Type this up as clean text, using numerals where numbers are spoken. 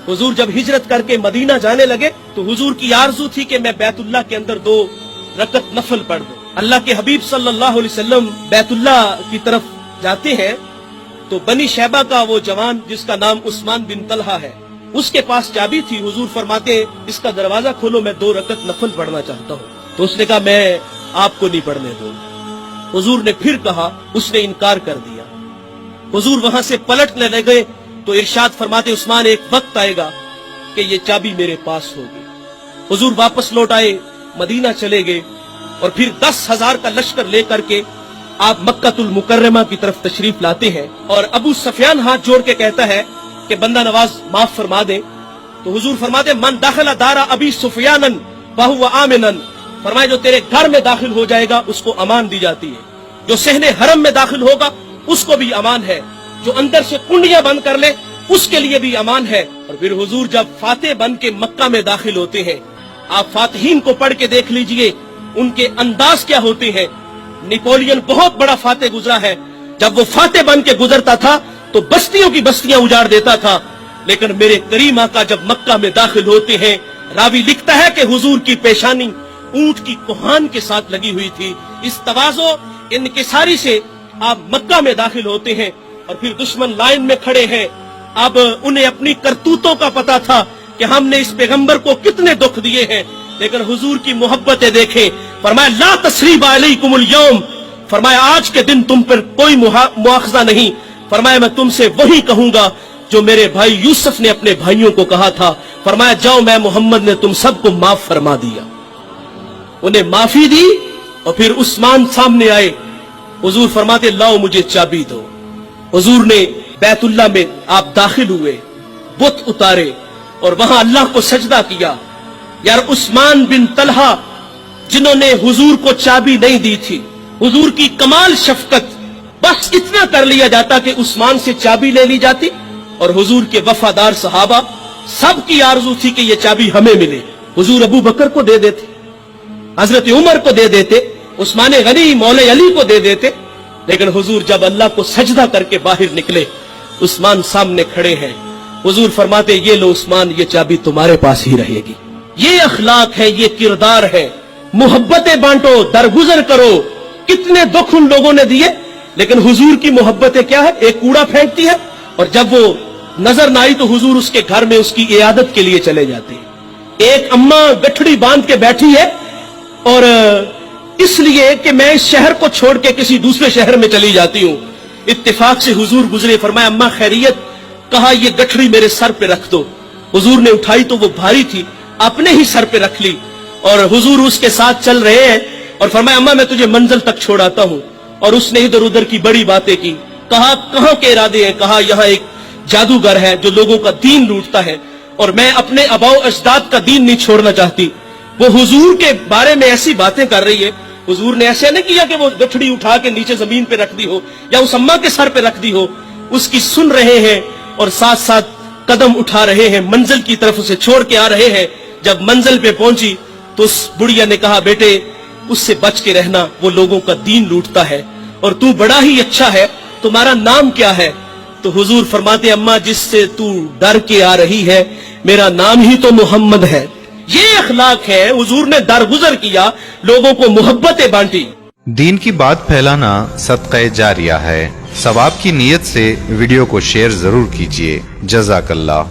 हुजूर जब हिजरत करके मदीना जाने लगे तो हुजूर की आरजू थी कि मैं बैतुल्लाह के अंदर 2 रकत नफल पढ़ दूं। अल्लाह के हबीब सल्लल्लाहु अलैहि वसल्लम बैतुल्लाह की तरफ जाते हैं तो बनी शैबा का वो जवान जिसका नाम उस्मान बिन तलहा है, उसके पास चाबी थी। हुजूर फरमाते इसका दरवाजा खोलो, मैं 2 रकत नफल पढ़ना चाहता हूँ। तो उसने कहा मैं आपको नहीं पढ़ने दूंगा। हुजूर ने फिर कहा, उसने इनकार कर दिया। हुजूर वहां से पलटने लगे तो इरशाद फरमाते उस्मान एक वक्त आएगा कि ये चाबी मेरे पास होगी। हुजूर वापस लौट आए, मदीना चले गए और फिर 10,000 का लश्कर लेकर के आप मक्कातुल मुकर्रमा की तरफ तशरीफ लाते हैं। और अबू सफियान हाथ जोड़ के कहता है कि बंदा नवाज माफ फरमा दे। तो हुजूर फरमाते मन दाखिला दारा अबी सुफियानन वहुवा आमिनन, फरमाए जो तेरे घर में दाखिल हो जाएगा उसको अमान दी जाती है, जो सहने हरम में दाखिल होगा उसको भी अमान है, जो अंदर से कुंडियां बंद कर ले उसके लिए भी अमान है। और फिर हुजूर जब फातेह बन के मक्का में दाखिल होते हैं, आप फातिहीन को पढ़ के देख लीजिए उनके अंदाज क्या होते हैं। नेपोलियन बहुत बड़ा फातेह गुजरा है, जब वो फातेह बन के गुजरता था तो बस्तियों की बस्तियां उजाड़ देता था, लेकिन मेरे करीम आका जब मक्का में दाखिल होते हैं, रावी लिखता है कि हुजूर की पेशानी ऊंट की कोहान के साथ लगी हुई थी। इस तवाज़ो इनकिसारी से आप मक्का में दाखिल होते हैं और फिर दुश्मन लाइन में खड़े हैं। अब उन्हें अपनी करतूतों का पता था कि हमने इस पैगंबर को कितने दुख दिए हैं, लेकिन हुजूर की मोहब्बतें देखें। फरमाया ला तस्रीबा अलैकुमुल यौम, फरमाया आज के दिन तुम पर कोई मुआखजा नहीं। फरमाया मैं तुमसे वही कहूंगा जो मेरे भाई यूसुफ ने अपने भाइयों को कहा था। फरमाया जाओ मैं मोहम्मद ने तुम सबको माफ फरमा दिया। उन्हें माफी दी और फिर उस्मान सामने आए। हुजूर फरमाते लाओ मुझे चाबी दो। हुजूर ने बैतुल्लाह में आप दाखिल हुए, बुत उतारे और वहां अल्लाह को सजदा किया। यार उस्मान बिन तलहा जिन्होंने हुजूर को चाबी नहीं दी थी, हुजूर की कमाल शफकत, बस इतना कर लिया जाता कि उस्मान से चाबी ले ली जाती और हुजूर के वफादार सहाबा सबकी आरजू थी कि ये चाबी हमें मिले। हुजूर अबू बकर को दे देते, हजरत उमर को दे देते, उस्मान गनी मौले अली को दे देते, लेकिन हुजूर जब अल्लाह को सजदा करके बाहर निकले, उस्मान सामने खड़े हैं। हुजूर फरमाते ये लो उस्मान, ये चाबी तुम्हारे पास ही रहेगी। ये अखलाक है, ये किरदार है। मोहब्बतें बांटो, दरगुजर करो। कितने दुख उन लोगों ने दिए, लेकिन हुजूर की मोहब्बतें क्या है, एक कूड़ा फेंकती है और जब वो नजर ना आई तो हुजूर उसके घर में उसकी इयादत के लिए चले जाते हैं। एक अम्मा गठड़ी बांध के बैठी है और इसलिए कि मैं इस शहर को छोड़ के किसी दूसरे शहर में चली जाती हूँ। इत्तेफाक से हुजूर गुजरे, फरमाया अम्मा खैरियत, कहा ये गठड़ी मेरे सर पे रख दो। हुजूर ने उठाई तो वो भारी थी, अपने ही सर पे रख ली और हुजूर उसके साथ चल रहे हैं और फरमाया अम्मा मैं तुझे मंजिल तक छोड़ाता हूँ। और उसने इधर उधर की बड़ी बातें की। कहा कहां के इरादे हैं? कहा यहाँ एक जादूगर है जो लोगों का दीन लूटता है और मैं अपने अबाओ अजदाद का दीन नहीं छोड़ना चाहती। वो हुजूर के बारे में ऐसी बातें कर रही है। हुजूर ने ऐसे नहीं किया कि वो गठड़ी उठा के नीचे जमीन पे रख दी हो या उस अम्मा के सर पे रख दी हो। उसकी सुन रहे हैं और साथ साथ कदम उठा रहे हैं, मंजिल की तरफ उसे छोड़ के आ रहे हैं। जब मंजिल पे पहुंची तो उस बुढ़िया ने कहा बेटे उससे बच के रहना, वो लोगों का दीन लूटता है और तू बड़ा ही अच्छा है, तुम्हारा नाम क्या है? तो हुजूर फरमाते अम्मा जिससे तू डर के आ रही है मेरा नाम ही तो मोहम्मद है। ये अखलाक है। हुजूर ने दरगुजर किया, लोगों को मोहब्बतें बांटी। दीन की बात फैलाना सदक़े जारिया है। सवाब की नीयत से वीडियो को शेयर जरूर कीजिए। जज़ाकल्लाह।